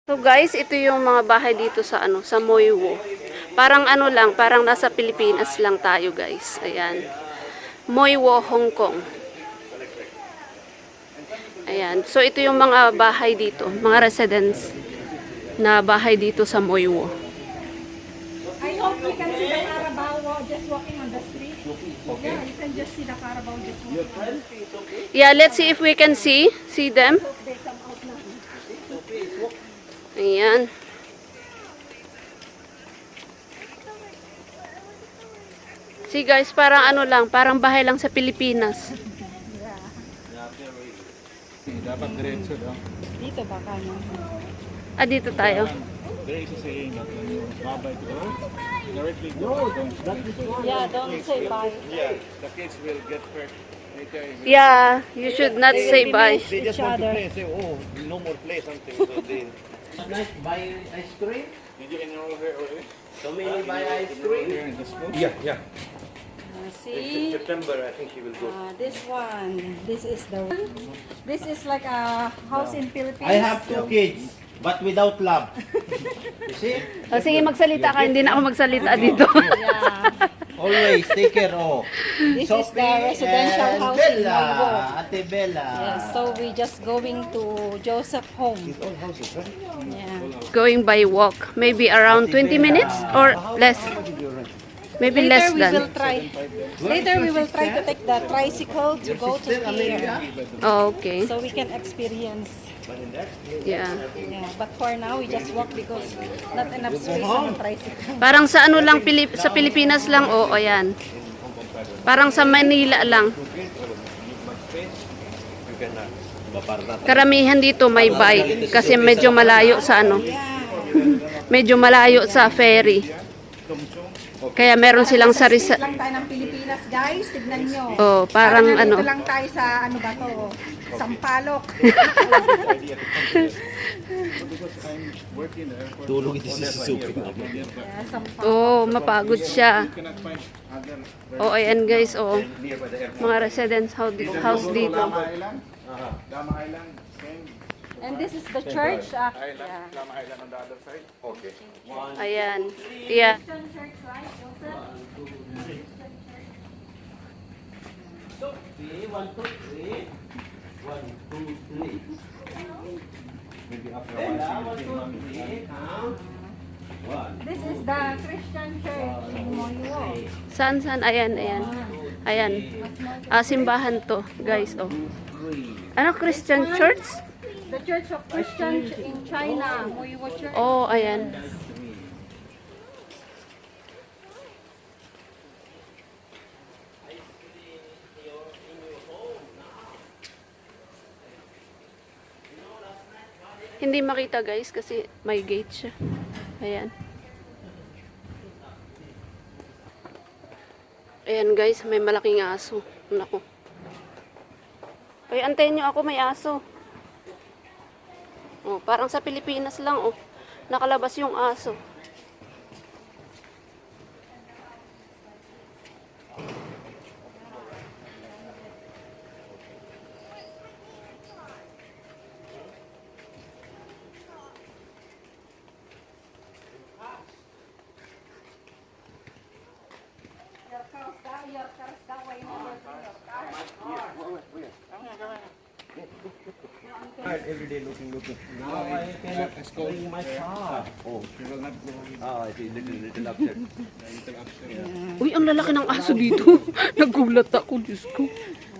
So guys, ito yung mga bahay dito sa sa Moiwo. Parang lang, parang nasa Pilipinas lang tayo guys. Ayan. Moiwo, Hong Kong. Ayan. So ito yung mga bahay dito, mga residents na bahay dito sa Moiwo. I hope we can see the Carabao just walking on the street. Okay. Yeah, you can just see the Carabao just walking on the street. Yeah, let's see if we can see them. Hope they come out now. Ayan. See guys, parang lang, parang bahay lang sa Pilipinas. Dapat diretso daw. Dito ba kanya? Dito tayo. There is a saying that when you babay to directly go, don't Yeah, don't say bye. yeah, the kids will get hurt. Later, Yeah, you should not say bye. They just want to play and say, oh, no more play something. So they nice buy ice cream. did you enroll her already? So many buy ice cream. Here in the school? Yeah. See, September, I think she will go. this one. This is the one. This is like a house in Philippines. I have 2 kids, but without love. You see? Sige, magsalita ka. Hindi na ako magsalita dito. Yeah. Always take care of. This is the residential and house in Bella, Moiwo. Ate Bella. Yes, so we just going to Joseph home. These all houses, right? Yeah. Going by walk. Maybe around 20 minutes or less. Maybe less Later we than. will try. Later we will try to take the tricycle to go to here, Oh, okay. so we can experience. Yeah. Yeah, but for now we just walk because not enough space on the tricycle. Parang sa lang, sa Pilipinas lang. Oo, ayan. Parang sa Manila lang. Karamihan dito may bike kasi medyo malayo sa medyo malayo sa ferry. Kaya meron silang sarisa. Lang tayo ng Pilipinas, guys. Tignan nyo. Oh, parang nandito lang tayo sa ba to? Sampalok. Tulog ito si Suzuki. Yeah, Sampalok. Oh, mapagod siya. Cannot find other Oh, ayan guys, oh. Mga residence house dito. Lama Island. Lama Island, same. And this is the church. Island, Yeah. Lama Island on the other side. Okay. Ayan. Yeah. Christian church, right, Joseph? 1, 2, 3. 1, 2, 3. Maybe after Bella, one 1, 2, 3. Count. 1. This is the Christian church in Moiwo. Saan? Ayan. Ayan. Simbahan to, guys, oh. Ano, Christian church? The Church of Christians in China, Moiwo Church. Oh, ayan. Hindi makita guys kasi may gate siya. Ayan. Ayan guys, may malaking aso. Naku. Ay, antayin nyo ako, may aso. Oh, parang sa Pilipinas lang, oh. Nakalabas yung aso. Every day looking. Now I cannot bring my car. Oh, You will not go I see little upset. little upstairs. Uy, ang lalaki ng aso dito. Nagulat ako, Diyos ko.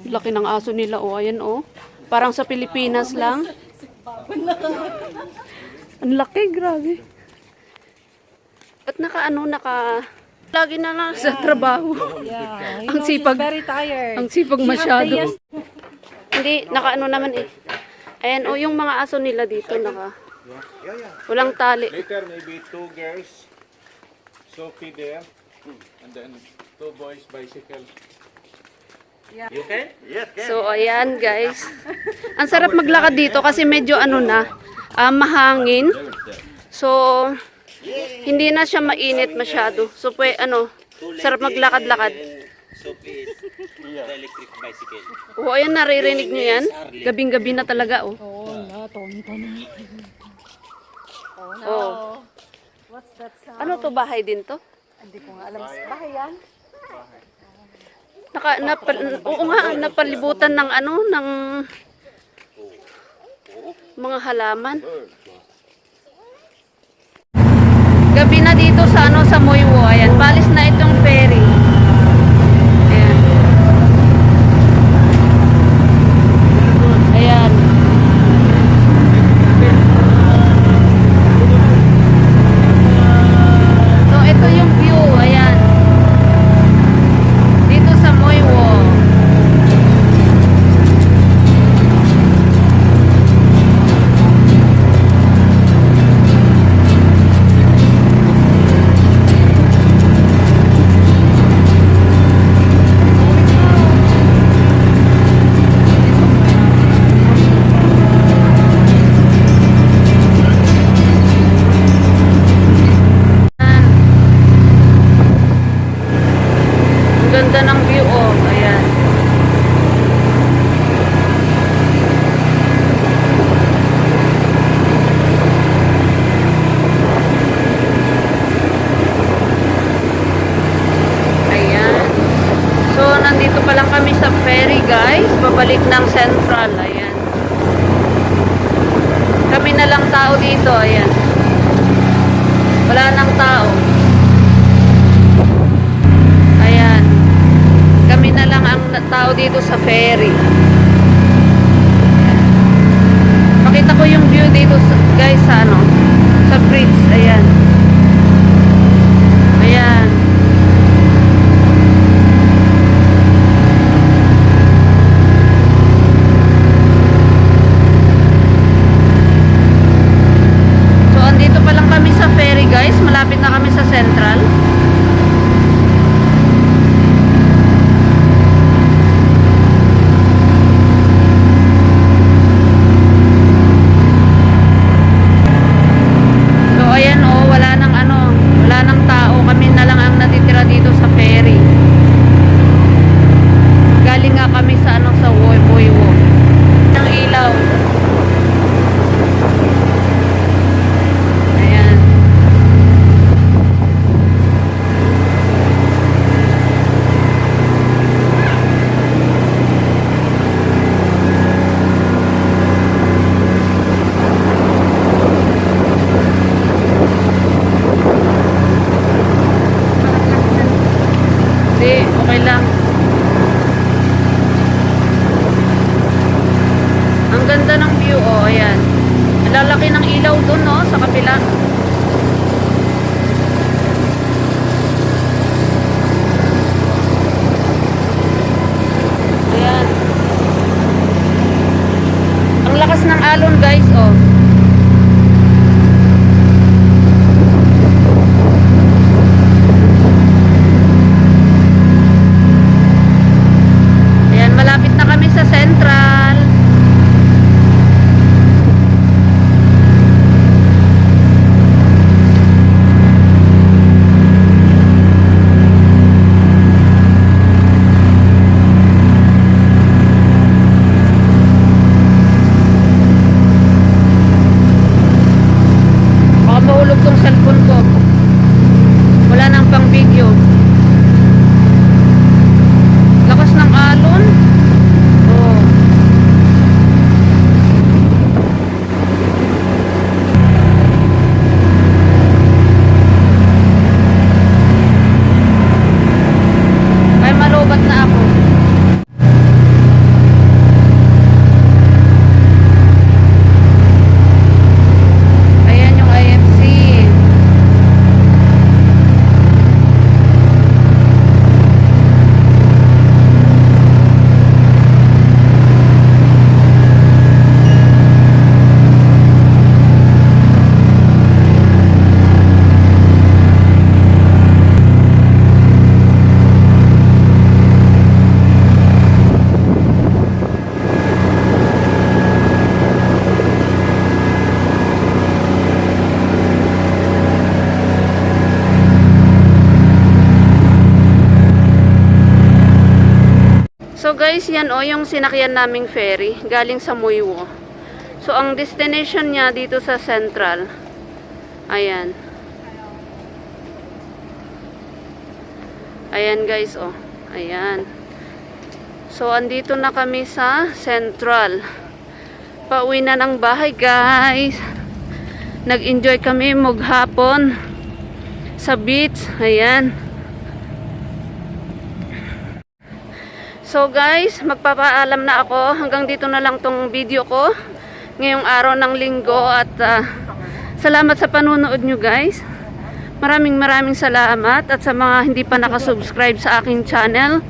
Laki ng aso nila, oh. Ayan, oh. Parang sa Pilipinas lang. Ang laki, grabe. At lagi na lang sa trabaho. Yeah, Ang sipag. very tired. Ang sipag masyado. Hindi, naman eh. Ayan, oh, yung mga aso nila dito, walang tali. Later, maybe 2 girls, Sophie there, and then 2 boys bicycle. You can? Yes, can. So, ayan, guys. Ang sarap maglakad dito kasi medyo mahangin. So, hindi na siya mainit masyado. So, sarap maglakad-lakad. Sophie is the electric bicycle. Oo, ayan, naririnig nyo yan. Gabing-gabi na talaga, oh. Oo, tonto na. Oh, no. Oh. What's that sound? Ano to, bahay din to? Hindi ko nga alam. Bahay yan? Oo nga, napalibutan ng ano, ng mga halaman. Gabi na dito sa ano, sa Moywo. Ayan, palis na itong ferry. Ayan. Ayan. So, ito yung view. Ayan. Dito sa Moywo. Ang ganda ng view, oh. Ayan. Ayan. So, nandito pa lang kami sa ferry, guys. Babalik ng Central. Ayan. Kami na lang tao dito. Ayan. Wala nang tao. Ayan. Kami na lang ang tao dito sa ferry. Pakita ko yung view dito, guys, sa ano, sa bridge. Ayan. Ayan. So, andito pa lang kami sa ferry, guys. Malapit na kami sa Central. So, ayan, oh, wala nang ano, wala nang tao. Kami na lang ang natitira dito sa ferry. Galing nga kami sa ano, sa Moywo. Ng ilaw. Ayan. Hindi, okay lang. Ang ganda ng view, oh, ayan. Ang lalaki ng ilaw dun, no, sa kapila. Ayan. Ang lakas ng alon, guys, oh. Ayan, malapit na kami sa Central. Baka mahulog tong cellphone ko. Wala nang pang video. Lakas ng alon. Oh. Ay, malubat na ako. Ayan yung IFC. So guys, yan o yung sinakyan naming ferry galing sa Moywo. So ang destination niya dito sa Central. Ayan. Ayan guys, oh. Ayan. So, andito na kami sa Central. Pauwi na ng bahay guys. Nag-enjoy kami maghapon sa beach. Ayan. So guys, magpapaalam na ako. Hanggang dito na lang tong video ko. Ngayong araw ng linggo. At salamat sa panunood nyo guys. Maraming salamat. At sa mga hindi pa nakasubscribe sa aking channel,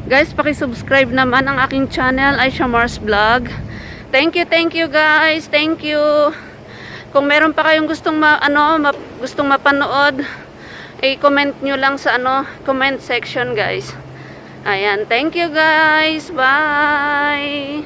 guys, pakisubscribe naman ang aking channel, Aisha Mars Vlog. Thank you guys. Thank you. Kung meron pa kayong gustong gustong mapanood, i-comment nyo lang sa comment section guys. Ayan, thank you guys. Bye.